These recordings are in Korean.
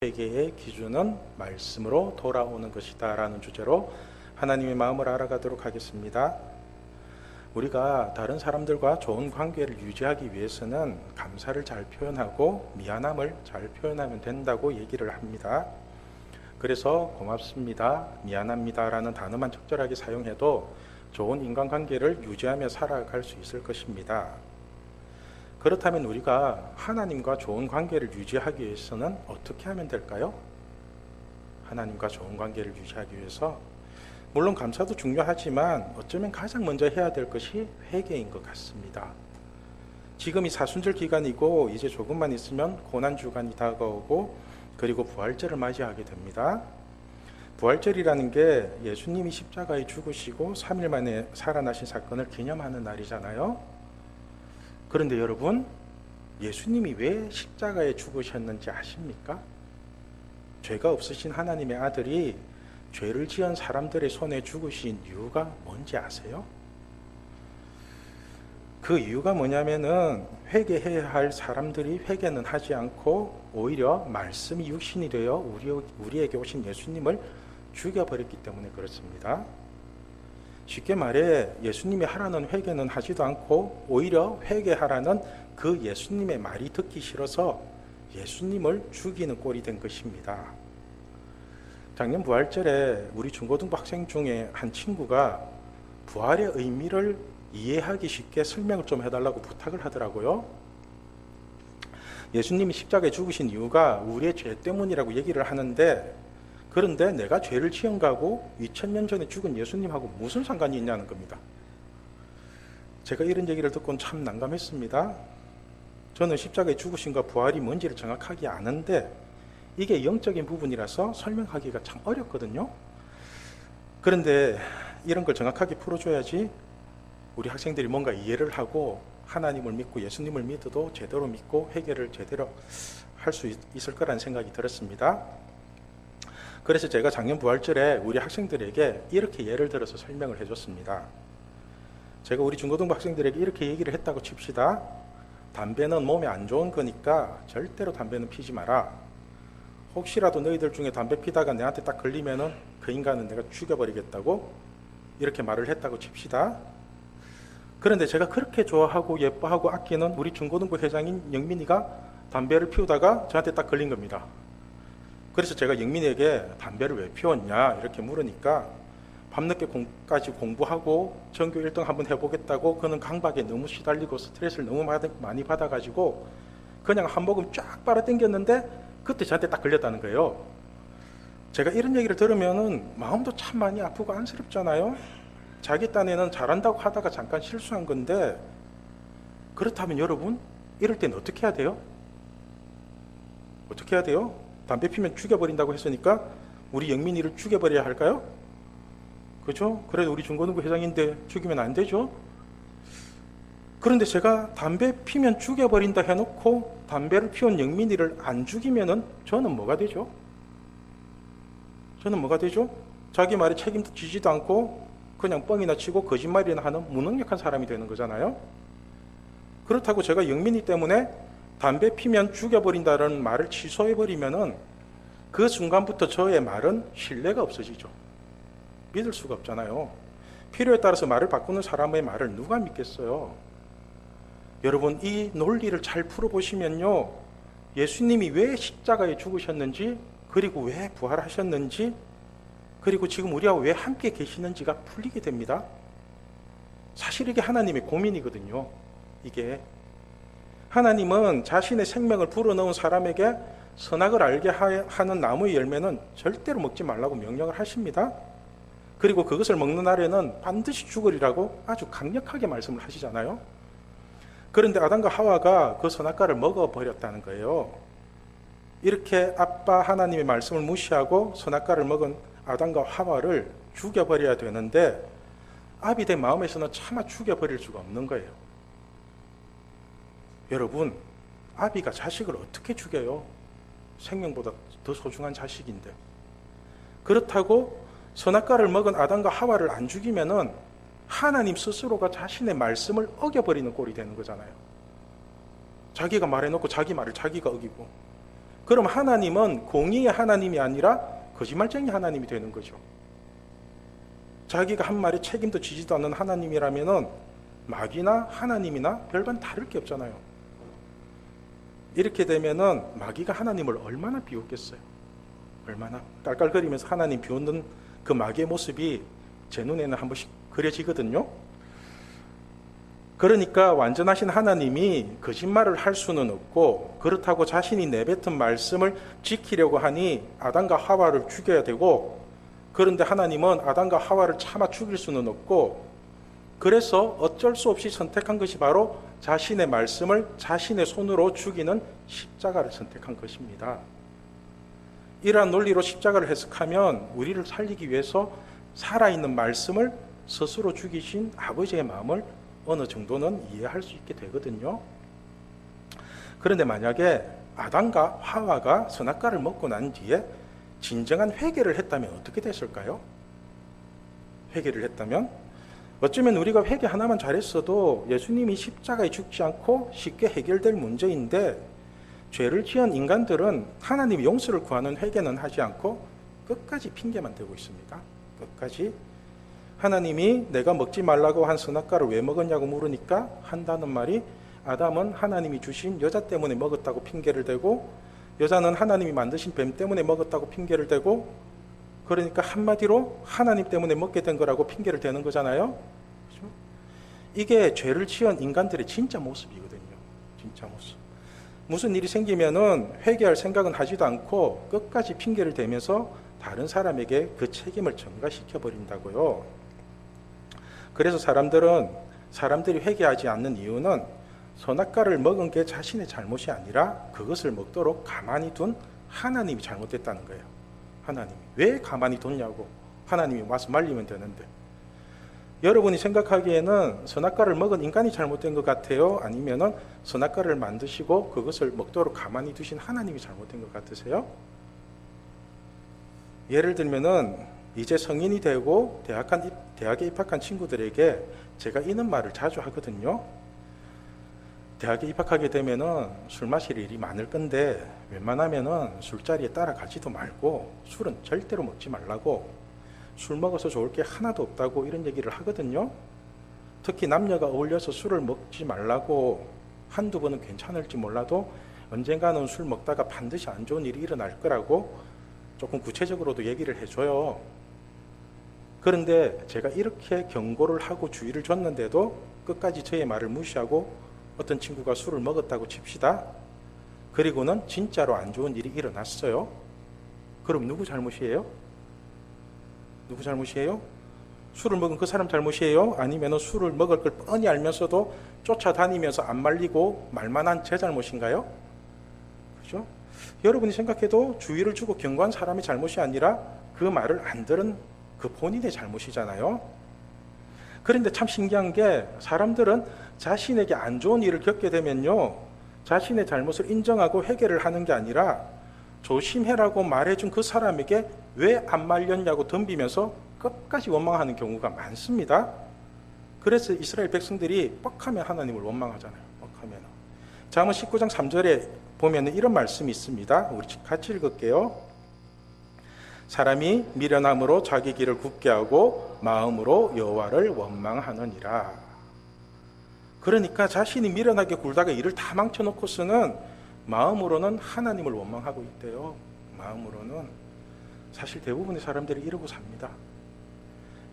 회개의 기준은 말씀으로 돌아오는 것이다 라는 주제로 하나님의 마음을 알아가도록 하겠습니다. 우리가 다른 사람들과 좋은 관계를 유지하기 위해서는 감사를 잘 표현하고 미안함을 잘 표현하면 된다고 얘기를 합니다. 그래서 고맙습니다, 미안합니다 라는 단어만 적절하게 사용해도 좋은 인간관계를 유지하며 살아갈 수 있을 것입니다. 그렇다면 우리가 하나님과 좋은 관계를 유지하기 위해서는 어떻게 하면 될까요? 하나님과 좋은 관계를 유지하기 위해서 물론 감사도 중요하지만 어쩌면 가장 먼저 해야 될 것이 회개인 것 같습니다. 지금이 사순절 기간이고 이제 조금만 있으면 고난주간이 다가오고 그리고 부활절을 맞이하게 됩니다. 부활절이라는 게 예수님이 십자가에 죽으시고 3일 만에 살아나신 사건을 기념하는 날이잖아요. 그런데 여러분, 예수님이 왜 십자가에 죽으셨는지 아십니까? 죄가 없으신 하나님의 아들이 죄를 지은 사람들의 손에 죽으신 이유가 뭔지 아세요? 그 이유가 뭐냐면은 회개해야 할 사람들이 회개는 하지 않고 오히려 말씀이 육신이 되어 우리에게 오신 예수님을 죽여버렸기 때문에 그렇습니다. 쉽게 말해 예수님이 하라는 회개는 하지도 않고 오히려 회개하라는 그 예수님의 말이 듣기 싫어서 예수님을 죽이는 꼴이 된 것입니다. 작년 부활절에 우리 중고등부 학생 중에 한 친구가 부활의 의미를 이해하기 쉽게 설명을 좀 해달라고 부탁을 하더라고요. 예수님이 십자가에 죽으신 이유가 우리의 죄 때문이라고 얘기를 하는데, 그런데 내가 죄를 지은 거하고 2000년 전에 죽은 예수님하고 무슨 상관이 있냐는 겁니다. 제가 이런 얘기를 듣고는 참 난감했습니다. 저는 십자가에 죽으신과 부활이 뭔지를 정확하게 아는데 이게 영적인 부분이라서 설명하기가 참 어렵거든요. 그런데 이런 걸 정확하게 풀어줘야지 우리 학생들이 뭔가 이해를 하고 하나님을 믿고 예수님을 믿어도 제대로 믿고 회개를 제대로 할 수 있을 거라는 생각이 들었습니다. 그래서 제가 작년 부활절에 우리 학생들에게 이렇게 예를 들어서 설명을 해줬습니다. 제가 우리 중고등부 학생들에게 이렇게 얘기를 했다고 칩시다. 담배는 몸에 안 좋은 거니까 절대로 담배는 피지 마라. 혹시라도 너희들 중에 담배 피다가 내한테 딱 걸리면은 그 인간은 내가 죽여버리겠다고 이렇게 말을 했다고 칩시다. 그런데 제가 그렇게 좋아하고 예뻐하고 아끼는 우리 중고등부 회장인 영민이가 담배를 피우다가 저한테 딱 걸린 겁니다. 그래서 제가 영민이에게 담배를 왜 피웠냐 이렇게 물으니까 밤늦게까지 공부하고 전교 1등 한번 해보겠다고 그는 강박에 너무 시달리고 스트레스를 너무 많이 받아가지고 그냥 한 모금 쫙 빨아당겼는데 그때 저한테 딱 걸렸다는 거예요. 제가 이런 얘기를 들으면은 마음도 참 많이 아프고 안쓰럽잖아요. 자기 딴에는 잘한다고 하다가 잠깐 실수한 건데, 그렇다면 여러분 이럴 땐 어떻게 해야 돼요? 어떻게 해야 돼요? 담배 피면 죽여버린다고 했으니까 우리 영민이를 죽여버려야 할까요? 그죠? 그래도 우리 중고등부 회장인데 죽이면 안 되죠? 그런데 제가 담배 피면 죽여버린다 해놓고 담배를 피운 영민이를 안 죽이면은 저는 뭐가 되죠? 저는 뭐가 되죠? 자기 말에 책임도 지지도 않고 그냥 뻥이나 치고 거짓말이나 하는 무능력한 사람이 되는 거잖아요. 그렇다고 제가 영민이 때문에 담배 피면 죽여버린다는 말을 취소해버리면은 그 순간부터 저의 말은 신뢰가 없어지죠. 믿을 수가 없잖아요. 필요에 따라서 말을 바꾸는 사람의 말을 누가 믿겠어요? 여러분, 이 논리를 잘 풀어보시면요, 예수님이 왜 십자가에 죽으셨는지, 그리고 왜 부활하셨는지, 그리고 지금 우리와 왜 함께 계시는지가 풀리게 됩니다. 사실 이게 하나님의 고민이거든요. 이게 하나님은 자신의 생명을 불어넣은 사람에게 선악을 알게 하는 나무의 열매는 절대로 먹지 말라고 명령을 하십니다. 그리고 그것을 먹는 날에는 반드시 죽으리라고 아주 강력하게 말씀을 하시잖아요. 그런데 아담과 하와가 그 선악과를 먹어버렸다는 거예요. 이렇게 아빠 하나님의 말씀을 무시하고 선악과를 먹은 아담과 하와를 죽여버려야 되는데 아비 된 마음에서는 차마 죽여버릴 수가 없는 거예요. 여러분, 아비가 자식을 어떻게 죽여요? 생명보다 더 소중한 자식인데. 그렇다고 선악과를 먹은 아담과 하와를 안 죽이면은 하나님 스스로가 자신의 말씀을 어겨버리는 꼴이 되는 거잖아요. 자기가 말해놓고 자기 말을 자기가 어기고, 그럼 하나님은 공의의 하나님이 아니라 거짓말쟁이 하나님이 되는 거죠. 자기가 한 말에 책임도 지지도 않는 하나님이라면은 마귀나 하나님이나 별반 다를 게 없잖아요. 이렇게 되면은 마귀가 하나님을 얼마나 비웃겠어요. 얼마나 깔깔거리면서 하나님 비웃는 그 마귀의 모습이 제 눈에는 한 번씩 그려지거든요. 그러니까 완전하신 하나님이 거짓말을 할 수는 없고, 그렇다고 자신이 내뱉은 말씀을 지키려고 하니 아담과 하와를 죽여야 되고, 그런데 하나님은 아담과 하와를 차마 죽일 수는 없고, 그래서 어쩔 수 없이 선택한 것이 바로 자신의 말씀을 자신의 손으로 죽이는 십자가를 선택한 것입니다. 이러한 논리로 십자가를 해석하면 우리를 살리기 위해서 살아있는 말씀을 스스로 죽이신 아버지의 마음을 어느 정도는 이해할 수 있게 되거든요. 그런데 만약에 아담과 하와가 선악과를 먹고 난 뒤에 진정한 회개를 했다면 어떻게 됐을까요? 회개를 했다면 어쩌면 우리가 회개 하나만 잘했어도 예수님이 십자가에 죽지 않고 쉽게 해결될 문제인데, 죄를 지은 인간들은 하나님의 용서를 구하는 회개는 하지 않고 끝까지 핑계만 대고 있습니다. 끝까지. 하나님이 내가 먹지 말라고 한 선악과를 왜 먹었냐고 물으니까 한다는 말이, 아담은 하나님이 주신 여자 때문에 먹었다고 핑계를 대고, 여자는 하나님이 만드신 뱀 때문에 먹었다고 핑계를 대고, 그러니까 한마디로 하나님 때문에 먹게 된 거라고 핑계를 대는 거잖아요. 그렇죠? 이게 죄를 지은 인간들의 진짜 모습이거든요. 진짜 모습. 무슨 일이 생기면은 회개할 생각은 하지도 않고 끝까지 핑계를 대면서 다른 사람에게 그 책임을 전가시켜 버린다고요. 그래서 사람들이 회개하지 않는 이유는 선악과를 먹은 게 자신의 잘못이 아니라 그것을 먹도록 가만히 둔 하나님이 잘못됐다는 거예요. 하나님이 왜 가만히 뒀냐고. 하나님이 와서 말리면 되는데. 여러분이 생각하기에는 선악과를 먹은 인간이 잘못된 것 같아요? 아니면은 선악과를 만드시고 그것을 먹도록 가만히 두신 하나님이 잘못된 것 같으세요? 예를 들면은 이제 성인이 되고 대학에 입학한 친구들에게 제가 이런 말을 자주 하거든요. 대학에 입학하게 되면은 술 마실 일이 많을 건데 웬만하면은 술자리에 따라가지도 말고 술은 절대로 먹지 말라고, 술 먹어서 좋을 게 하나도 없다고 이런 얘기를 하거든요. 특히 남녀가 어울려서 술을 먹지 말라고 한두 번은 괜찮을지 몰라도 언젠가는 술 먹다가 반드시 안 좋은 일이 일어날 거라고 조금 구체적으로도 얘기를 해줘요. 그런데 제가 이렇게 경고를 하고 주의를 줬는데도 끝까지 저의 말을 무시하고 어떤 친구가 술을 먹었다고 칩시다. 그리고는 진짜로 안 좋은 일이 일어났어요. 그럼 누구 잘못이에요? 누구 잘못이에요? 술을 먹은 그 사람 잘못이에요? 아니면 술을 먹을 걸 뻔히 알면서도 쫓아다니면서 안 말리고 말만 한 제 잘못인가요? 그죠? 여러분이 생각해도 주의를 주고 경고한 사람의 잘못이 아니라 그 말을 안 들은 그 본인의 잘못이잖아요. 그런데 참 신기한 게, 사람들은 자신에게 안 좋은 일을 겪게 되면요, 자신의 잘못을 인정하고 회개를 하는 게 아니라 조심해라고 말해준 그 사람에게 왜 안 말렸냐고 덤비면서 끝까지 원망하는 경우가 많습니다. 그래서 이스라엘 백성들이 뻑하면 하나님을 원망하잖아요. 뻑하면. 잠언 19장 3절에 보면 이런 말씀이 있습니다. 우리 같이 읽을게요. 사람이 미련함으로 자기 길을 굽게 하고 마음으로 여호와를 원망하느니라. 그러니까 자신이 미련하게 굴다가 일을 다 망쳐놓고서는 마음으로는 하나님을 원망하고 있대요. 마음으로는. 사실 대부분의 사람들이 이러고 삽니다.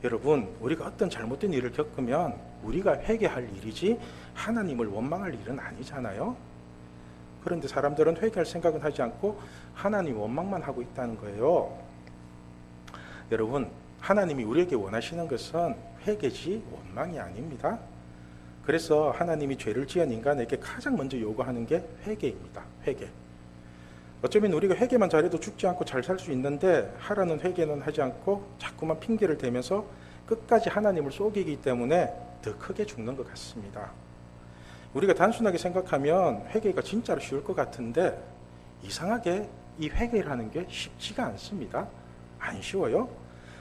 여러분, 우리가 어떤 잘못된 일을 겪으면 우리가 회개할 일이지 하나님을 원망할 일은 아니잖아요. 그런데 사람들은 회개할 생각은 하지 않고 하나님 원망만 하고 있다는 거예요. 여러분, 하나님이 우리에게 원하시는 것은 회개지 원망이 아닙니다. 그래서 하나님이 죄를 지은 인간에게 가장 먼저 요구하는 게 회개입니다. 회개. 어쩌면 우리가 회개만 잘해도 죽지 않고 잘 살 수 있는데 하라는 회개는 하지 않고 자꾸만 핑계를 대면서 끝까지 하나님을 속이기 때문에 더 크게 죽는 것 같습니다. 우리가 단순하게 생각하면 회개가 진짜로 쉬울 것 같은데 이상하게 이 회개를 하는 게 쉽지가 않습니다. 안 쉬워요.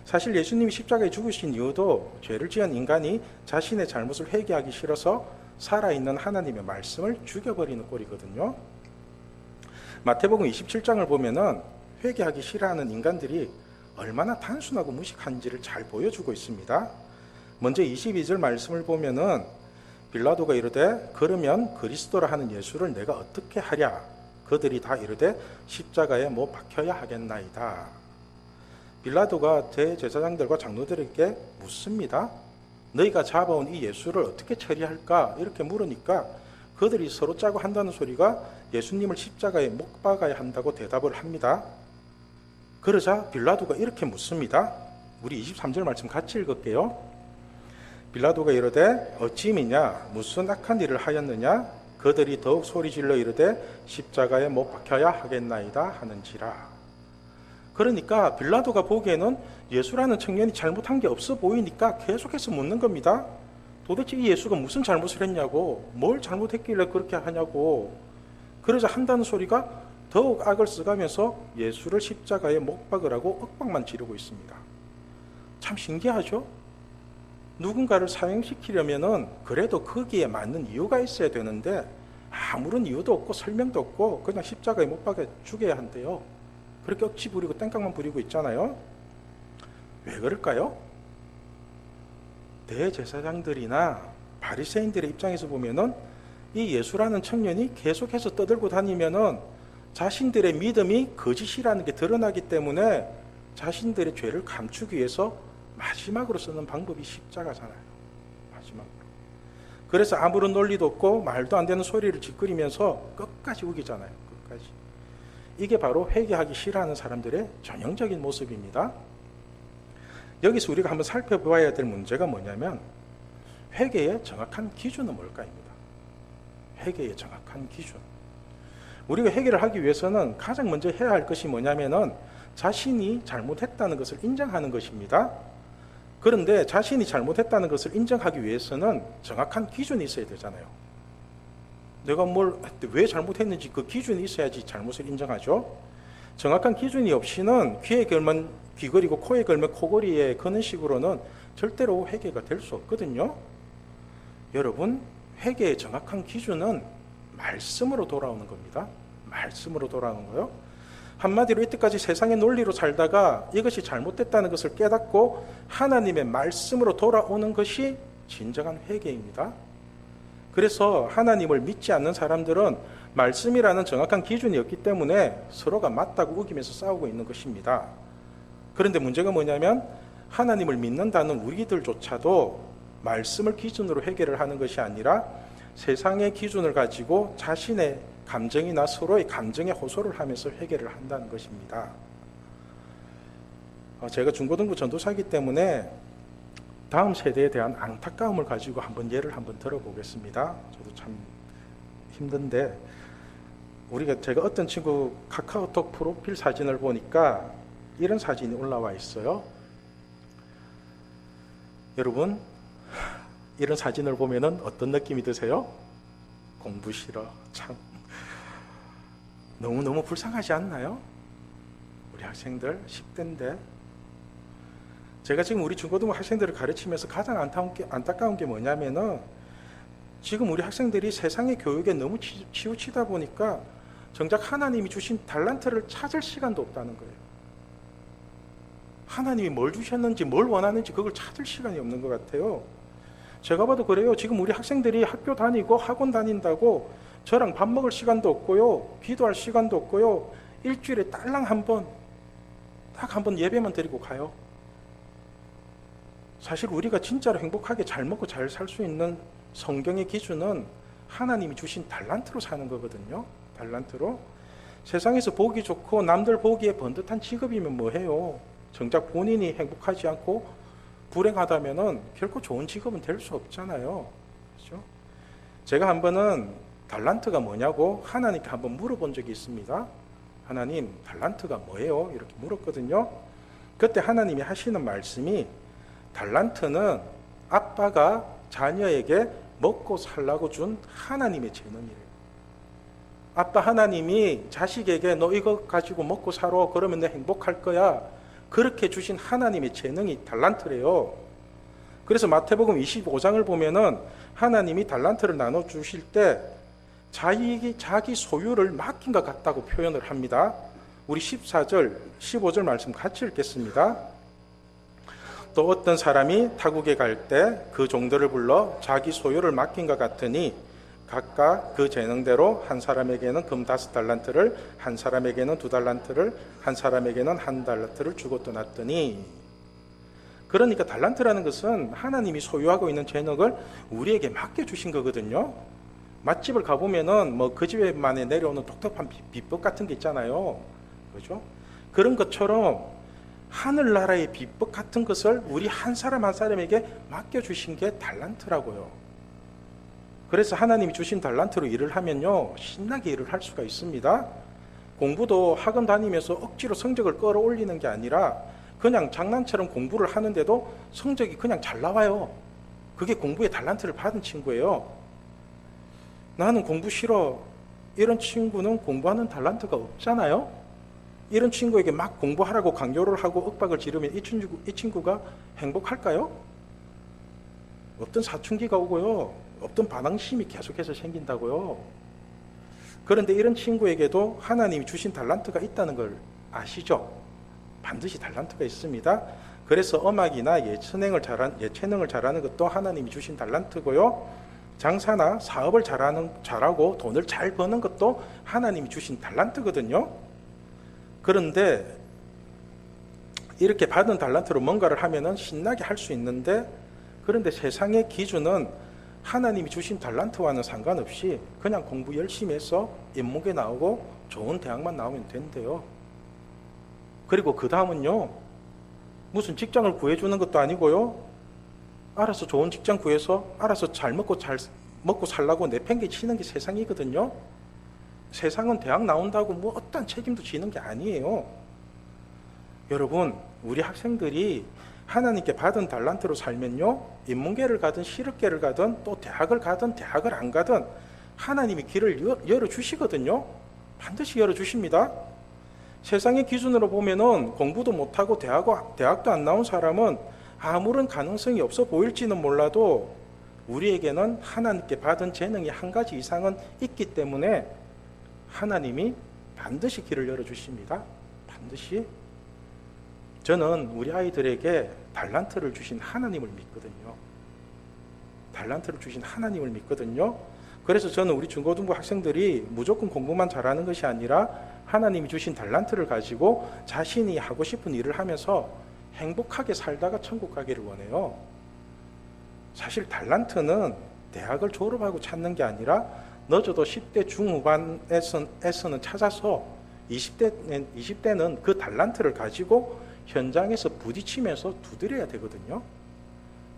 사실 예수님이 십자가에 죽으신 이유도 죄를 지은 인간이 자신의 잘못을 회개하기 싫어서 살아있는 하나님의 말씀을 죽여버리는 꼴이거든요. 마태복음 27장을 보면은 회개하기 싫어하는 인간들이 얼마나 단순하고 무식한지를 잘 보여주고 있습니다. 먼저 22절 말씀을 보면은 빌라도가 이르되 그러면 그리스도라 하는 예수를 내가 어떻게 하랴? 그들이 다 이르되 십자가에 못 박혀야 하겠나이다. 빌라도가 대제사장들과 장로들에게 묻습니다. 너희가 잡아온 이 예수를 어떻게 처리할까? 이렇게 물으니까 그들이 서로 짜고 한다는 소리가 예수님을 십자가에 못 박아야 한다고 대답을 합니다. 그러자 빌라도가 이렇게 묻습니다. 우리 23절 말씀 같이 읽을게요. 빌라도가 이르되 어찌미냐 무슨 악한 일을 하였느냐? 그들이 더욱 소리질러 이르되 십자가에 못 박혀야 하겠나이다 하는지라. 그러니까 빌라도가 보기에는 예수라는 청년이 잘못한 게 없어 보이니까 계속해서 묻는 겁니다. 도대체 이 예수가 무슨 잘못을 했냐고, 뭘 잘못했길래 그렇게 하냐고. 그러자 한다는 소리가 더욱 악을 써가면서 예수를 십자가에 못 박으라고 억박만 지르고 있습니다. 참 신기하죠? 누군가를 사형시키려면은 그래도 거기에 맞는 이유가 있어야 되는데 아무런 이유도 없고 설명도 없고 그냥 십자가에 못 박아 죽여야 한대요. 그렇게 억지 부리고 땡깡만 부리고 있잖아요. 왜 그럴까요? 대제사장들이나 바리새인들의 입장에서 보면은 이 예수라는 청년이 계속해서 떠들고 다니면은 자신들의 믿음이 거짓이라는 게 드러나기 때문에 자신들의 죄를 감추기 위해서 마지막으로 쓰는 방법이 십자가잖아요. 마지막으로. 그래서 아무런 논리도 없고 말도 안 되는 소리를 짓거리면서 끝까지 우기잖아요. 끝까지. 이게 바로 회개하기 싫어하는 사람들의 전형적인 모습입니다. 여기서 우리가 한번 살펴보아야 될 문제가 뭐냐면 회개의 정확한 기준은 뭘까입니다. 회개의 정확한 기준. 우리가 회개를 하기 위해서는 가장 먼저 해야 할 것이 뭐냐면은 자신이 잘못했다는 것을 인정하는 것입니다. 그런데 자신이 잘못했다는 것을 인정하기 위해서는 정확한 기준이 있어야 되잖아요. 내가 왜 잘못했는지 그 기준이 있어야지 잘못을 인정하죠. 정확한 기준이 없이는 귀에 걸면 귀걸이고 코에 걸면 코걸이에 거는 식으로는 절대로 회개가 될 수 없거든요. 여러분, 회개의 정확한 기준은 말씀으로 돌아오는 겁니다. 말씀으로 돌아오는 거요. 한마디로 이때까지 세상의 논리로 살다가 이것이 잘못됐다는 것을 깨닫고 하나님의 말씀으로 돌아오는 것이 진정한 회개입니다. 그래서 하나님을 믿지 않는 사람들은 말씀이라는 정확한 기준이 없기 때문에 서로가 맞다고 우기면서 싸우고 있는 것입니다. 그런데 문제가 뭐냐면 하나님을 믿는다는 우리들조차도 말씀을 기준으로 회개를 하는 것이 아니라 세상의 기준을 가지고 자신의 감정이나 서로의 감정에 호소를 하면서 회개를 한다는 것입니다. 제가 중고등부 전도사이기 때문에 다음 세대에 대한 안타까움을 가지고 예를 한번 들어보겠습니다. 저도 참 힘든데 제가 어떤 친구 카카오톡 프로필 사진을 보니까 이런 사진이 올라와 있어요. 여러분, 이런 사진을 보면은 어떤 느낌이 드세요? 공부 싫어. 참 너무너무 불쌍하지 않나요? 우리 학생들 10대인데 제가 지금 우리 중고등부 학생들을 가르치면서 가장 안타까운 게 뭐냐면은 지금 우리 학생들이 세상의 교육에 너무 치우치다 보니까 정작 하나님이 주신 달란트를 찾을 시간도 없다는 거예요. 하나님이 뭘 주셨는지 뭘 원하는지 그걸 찾을 시간이 없는 것 같아요. 제가 봐도 그래요. 지금 우리 학생들이 학교 다니고 학원 다닌다고 저랑 밥 먹을 시간도 없고요. 기도할 시간도 없고요. 일주일에 딸랑 딱 한 번 예배만 드리고 가요. 사실 우리가 진짜로 행복하게 잘 먹고 잘 살 수 있는 성경의 기준은 하나님이 주신 달란트로 사는 거거든요. 달란트로. 세상에서 보기 좋고 남들 보기에 번듯한 직업이면 뭐해요. 정작 본인이 행복하지 않고 불행하다면은 결코 좋은 직업은 될 수 없잖아요. 그렇죠? 제가 한 번은 달란트가 뭐냐고 하나님께 한번 물어본 적이 있습니다. 하나님, 달란트가 뭐예요? 이렇게 물었거든요. 그때 하나님이 하시는 말씀이 달란트는 아빠가 자녀에게 먹고 살라고 준 하나님의 재능이래요. 아빠 하나님이 자식에게 너 이거 가지고 먹고 살아. 그러면 너 행복할 거야. 그렇게 주신 하나님의 재능이 달란트래요. 그래서 마태복음 25장을 보면은 하나님이 달란트를 나눠주실 때 자기 소유를 맡긴 것 같다고 표현을 합니다. 우리 14절, 15절 말씀 같이 읽겠습니다. 또 어떤 사람이 타국에 갈 때 그 종들을 불러 자기 소유를 맡긴 것 같으니 각각 그 재능대로 한 사람에게는 금 5달란트를, 한 사람에게는 2달란트를, 한 사람에게는 1달란트를 주고 떠났더니, 그러니까 달란트라는 것은 하나님이 소유하고 있는 재능을 우리에게 맡겨주신 거거든요. 맛집을 가보면은 그 집에만에 내려오는 독특한 비법 같은 게 있잖아요. 그죠? 그런 것처럼 하늘나라의 비법 같은 것을 우리 한 사람 한 사람에게 맡겨주신 게 달란트라고요. 그래서 하나님이 주신 달란트로 일을 하면요, 신나게 일을 할 수가 있습니다. 공부도 학원 다니면서 억지로 성적을 끌어올리는 게 아니라 그냥 장난처럼 공부를 하는데도 성적이 그냥 잘 나와요. 그게 공부의 달란트를 받은 친구예요. 나는 공부 싫어, 이런 친구는 공부하는 달란트가 없잖아요. 이런 친구에게 막 공부하라고 강요를 하고 윽박을 지르면 이 친구가 행복할까요? 어떤 사춘기가 오고요, 어떤 반항심이 계속해서 생긴다고요. 그런데 이런 친구에게도 하나님이 주신 달란트가 있다는 걸 아시죠? 반드시 달란트가 있습니다. 그래서 음악이나 예체능을 잘하는 것도 하나님이 주신 달란트고요, 장사나 사업을 잘하고 돈을 잘 버는 것도 하나님이 주신 달란트거든요. 그런데 이렇게 받은 달란트로 뭔가를 하면은 신나게 할 수 있는데, 그런데 세상의 기준은 하나님이 주신 달란트와는 상관없이 그냥 공부 열심히 해서 인문계 나오고 좋은 대학만 나오면 된대요. 그리고 그 다음은요, 무슨 직장을 구해주는 것도 아니고요, 알아서 좋은 직장 구해서 알아서 잘 먹고 살라고 내팽개치는 게 세상이거든요. 세상은 대학 나온다고 어떤 책임도 지는 게 아니에요. 여러분, 우리 학생들이 하나님께 받은 달란트로 살면요, 인문계를 가든 실업계를 가든 또 대학을 가든 대학을 안 가든 하나님이 길을 열어주시거든요. 반드시 열어주십니다. 세상의 기준으로 보면은 공부도 못하고 대학도 안 나온 사람은 아무런 가능성이 없어 보일지는 몰라도 우리에게는 하나님께 받은 재능이 한 가지 이상은 있기 때문에 하나님이 반드시 길을 열어주십니다. 반드시. 저는 우리 아이들에게 달란트를 주신 하나님을 믿거든요. 달란트를 주신 하나님을 믿거든요. 그래서 저는 우리 중고등부 학생들이 무조건 공부만 잘하는 것이 아니라 하나님이 주신 달란트를 가지고 자신이 하고 싶은 일을 하면서 행복하게 살다가 천국 가기를 원해요. 사실 달란트는 대학을 졸업하고 찾는 게 아니라 늦어도 10대 중후반에서는 찾아서 20대는 그 달란트를 가지고 현장에서 부딪히면서 두드려야 되거든요.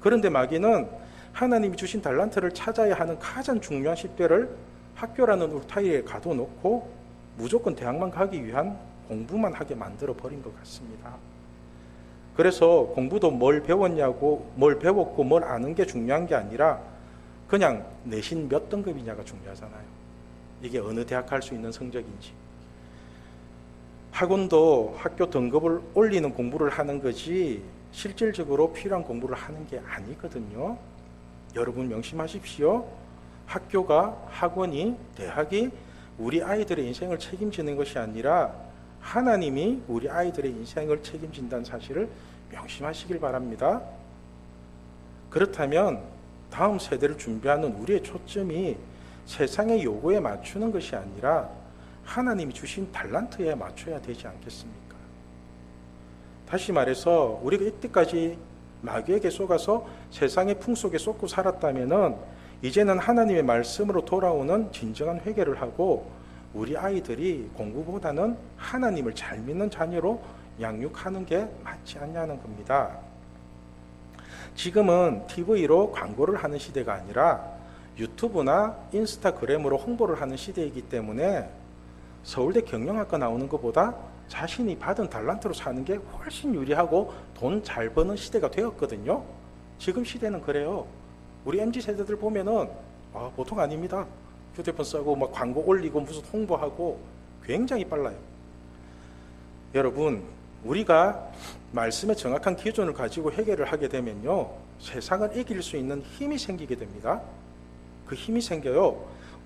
그런데 마귀는 하나님이 주신 달란트를 찾아야 하는 가장 중요한 10대를 학교라는 울타리에 가둬놓고 무조건 대학만 가기 위한 공부만 하게 만들어 버린 것 같습니다. 그래서 공부도 뭘 배웠고 뭘 아는 게 중요한 게 아니라 그냥 내신 몇 등급이냐가 중요하잖아요. 이게 어느 대학 갈 수 있는 성적인지. 학원도 학교 등급을 올리는 공부를 하는 거지 실질적으로 필요한 공부를 하는 게 아니거든요. 여러분 명심하십시오. 학교가, 학원이, 대학이 우리 아이들의 인생을 책임지는 것이 아니라 하나님이 우리 아이들의 인생을 책임진다는 사실을 명심하시길 바랍니다. 그렇다면 다음 세대를 준비하는 우리의 초점이 세상의 요구에 맞추는 것이 아니라 하나님이 주신 달란트에 맞춰야 되지 않겠습니까? 다시 말해서 우리가 이때까지 마귀에게 속아서 세상의 풍속에 쏟고 살았다면은 이제는 하나님의 말씀으로 돌아오는 진정한 회개를 하고 우리 아이들이 공부보다는 하나님을 잘 믿는 자녀로 양육하는 게 맞지 않냐는 겁니다. 지금은 TV로 광고를 하는 시대가 아니라 유튜브나 인스타그램으로 홍보를 하는 시대이기 때문에 서울대 경영학과 나오는 것보다 자신이 받은 달란트로 사는 게 훨씬 유리하고 돈 잘 버는 시대가 되었거든요. 지금 시대는 그래요. 우리 MZ세대들 보면은 보통 아닙니다. 휴대폰 쓰고 막 광고 올리고 무슨 홍보하고 굉장히 빨라요. 여러분, 우리가 말씀의 정확한 기준을 가지고 해결을 하게 되면요, 세상을 이길 수 있는 힘이 생기게 됩니다. 그 힘이 생겨요.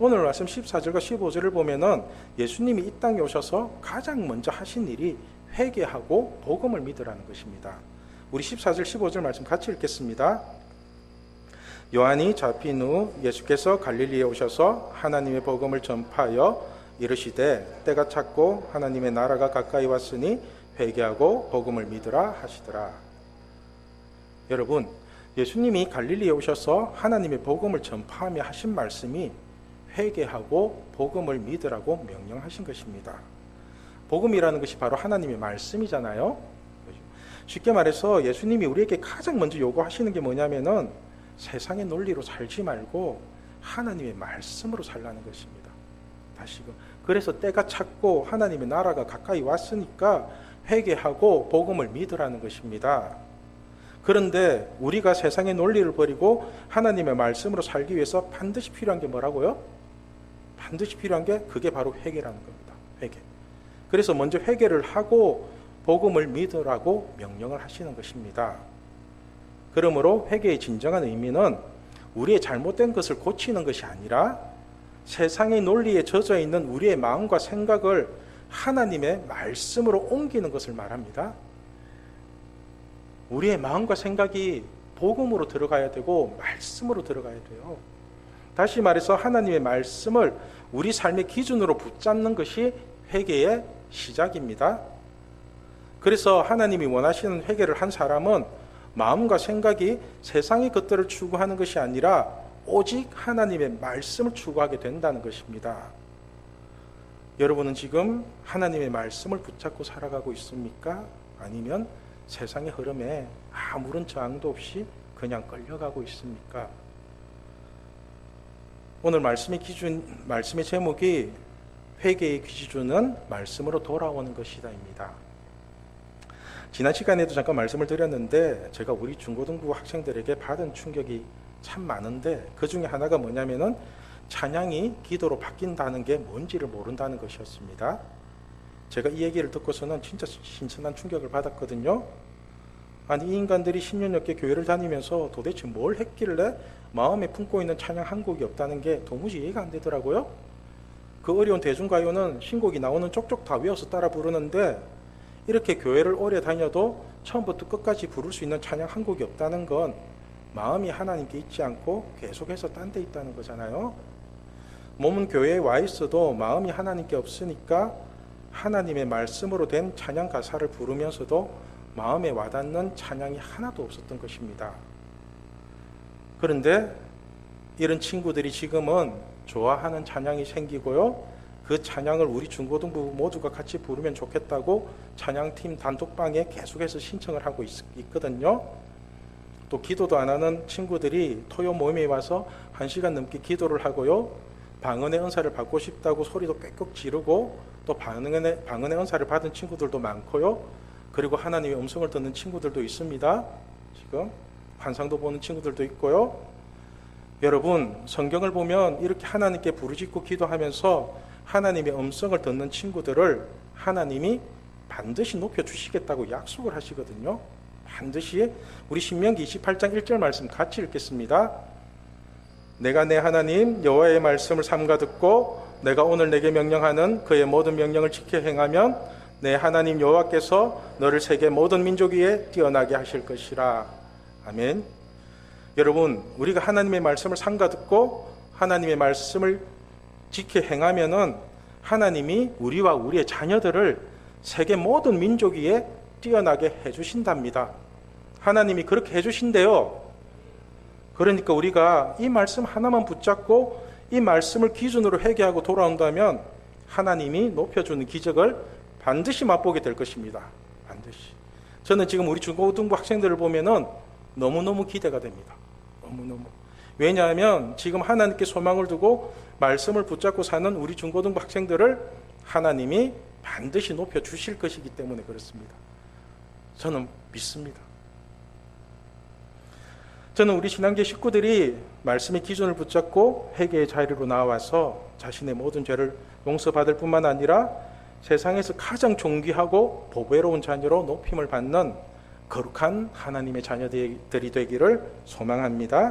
오늘 말씀 14절과 15절을 보면은 예수님이 이 땅에 오셔서 가장 먼저 하신 일이 회개하고 복음을 믿으라는 것입니다. 우리 14절 15절 말씀 같이 읽겠습니다. 요한이 잡힌 후 예수께서 갈릴리에 오셔서 하나님의 복음을 전파하여 이르시되 때가 찼고 하나님의 나라가 가까이 왔으니 회개하고 복음을 믿으라 하시더라. 여러분, 예수님이 갈릴리에 오셔서 하나님의 복음을 전파하며 하신 말씀이 회개하고 복음을 믿으라고 명령하신 것입니다. 복음이라는 것이 바로 하나님의 말씀이잖아요. 쉽게 말해서 예수님이 우리에게 가장 먼저 요구하시는 게 뭐냐면은 세상의 논리로 살지 말고 하나님의 말씀으로 살라는 것입니다. 다시금 그래서 때가 찼고 하나님의 나라가 가까이 왔으니까 회개하고 복음을 믿으라는 것입니다. 그런데 우리가 세상의 논리를 버리고 하나님의 말씀으로 살기 위해서 반드시 필요한 게 뭐라고요? 반드시 필요한 게 그게 바로 회개라는 겁니다. 회개. 그래서 먼저 회개를 하고 복음을 믿으라고 명령을 하시는 것입니다. 그러므로 회개의 진정한 의미는 우리의 잘못된 것을 고치는 것이 아니라 세상의 논리에 젖어 있는 우리의 마음과 생각을 하나님의 말씀으로 옮기는 것을 말합니다. 우리의 마음과 생각이 복음으로 들어가야 되고 말씀으로 들어가야 돼요. 다시 말해서 하나님의 말씀을 우리 삶의 기준으로 붙잡는 것이 회개의 시작입니다. 그래서 하나님이 원하시는 회개를 한 사람은 마음과 생각이 세상의 것들을 추구하는 것이 아니라 오직 하나님의 말씀을 추구하게 된다는 것입니다. 여러분은 지금 하나님의 말씀을 붙잡고 살아가고 있습니까? 아니면 세상의 흐름에 아무런 저항도 없이 그냥 끌려가고 있습니까? 오늘 말씀의 제목이 회개의 기준은 말씀으로 돌아오는 것이다입니다. 지난 시간에도 잠깐 말씀을 드렸는데 제가 우리 중고등부 학생들에게 받은 충격이 참 많은데 그 중에 하나가 뭐냐면은 찬양이 기도로 바뀐다는 게 뭔지를 모른다는 것이었습니다. 제가 이 얘기를 듣고서는 진짜 신선한 충격을 받았거든요. 아니, 이 인간들이 10년 넘게 교회를 다니면서 도대체 뭘 했길래 마음에 품고 있는 찬양 한 곡이 없다는 게 도무지 이해가 안 되더라고요. 그 어려운 대중가요는 신곡이 나오는 쪽쪽 다 외워서 따라 부르는데 이렇게 교회를 오래 다녀도 처음부터 끝까지 부를 수 있는 찬양 한 곡이 없다는 건 마음이 하나님께 있지 않고 계속해서 딴 데 있다는 거잖아요. 몸은 교회에 와 있어도 마음이 하나님께 없으니까 하나님의 말씀으로 된 찬양 가사를 부르면서도 마음에 와닿는 찬양이 하나도 없었던 것입니다. 그런데 이런 친구들이 지금은 좋아하는 찬양이 생기고요. 그 찬양을 우리 중고등부 모두가 같이 부르면 좋겠다고 찬양팀 단톡방에 계속해서 신청을 하고 있거든요. 또 기도도 안 하는 친구들이 토요 모임에 와서 1시간 넘게 기도를 하고요. 방언의 은사를 받고 싶다고 소리도 꽥꽥 지르고 또 방언의 은사를 받은 친구들도 많고요. 그리고 하나님의 음성을 듣는 친구들도 있습니다. 지금 환상도 보는 친구들도 있고요. 여러분, 성경을 보면 이렇게 하나님께 부르짖고 기도하면서 하나님의 음성을 듣는 친구들을 하나님이 반드시 높여주시겠다고 약속을 하시거든요. 반드시. 우리 신명기 28장 1절 말씀 같이 읽겠습니다. 내가 내 하나님 여호와의 말씀을 삼가 듣고 내가 오늘 내게 명령하는 그의 모든 명령을 지켜 행하면 내 하나님 여호와께서 너를 세계 모든 민족 위에 뛰어나게 하실 것이라. 아멘. 여러분, 우리가 하나님의 말씀을 삼가 듣고 하나님의 말씀을 지켜 행하면은 하나님이 우리와 우리의 자녀들을 세계 모든 민족 위에 뛰어나게 해주신답니다. 하나님이 그렇게 해주신대요. 그러니까 우리가 이 말씀 하나만 붙잡고 이 말씀을 기준으로 회개하고 돌아온다면 하나님이 높여주는 기적을 반드시 맛보게 될 것입니다. 반드시. 저는 지금 우리 중고등부 학생들을 보면은 너무너무 기대가 됩니다. 너무너무. 왜냐하면 지금 하나님께 소망을 두고 말씀을 붙잡고 사는 우리 중고등부 학생들을 하나님이 반드시 높여주실 것이기 때문에 그렇습니다. 저는 믿습니다. 저는 우리 신앙계 식구들이 말씀의 기준을 붙잡고 회개의 자리로 나와서 자신의 모든 죄를 용서받을 뿐만 아니라 세상에서 가장 존귀하고 보배로운 자녀로 높임을 받는 거룩한 하나님의 자녀들이 되기를 소망합니다.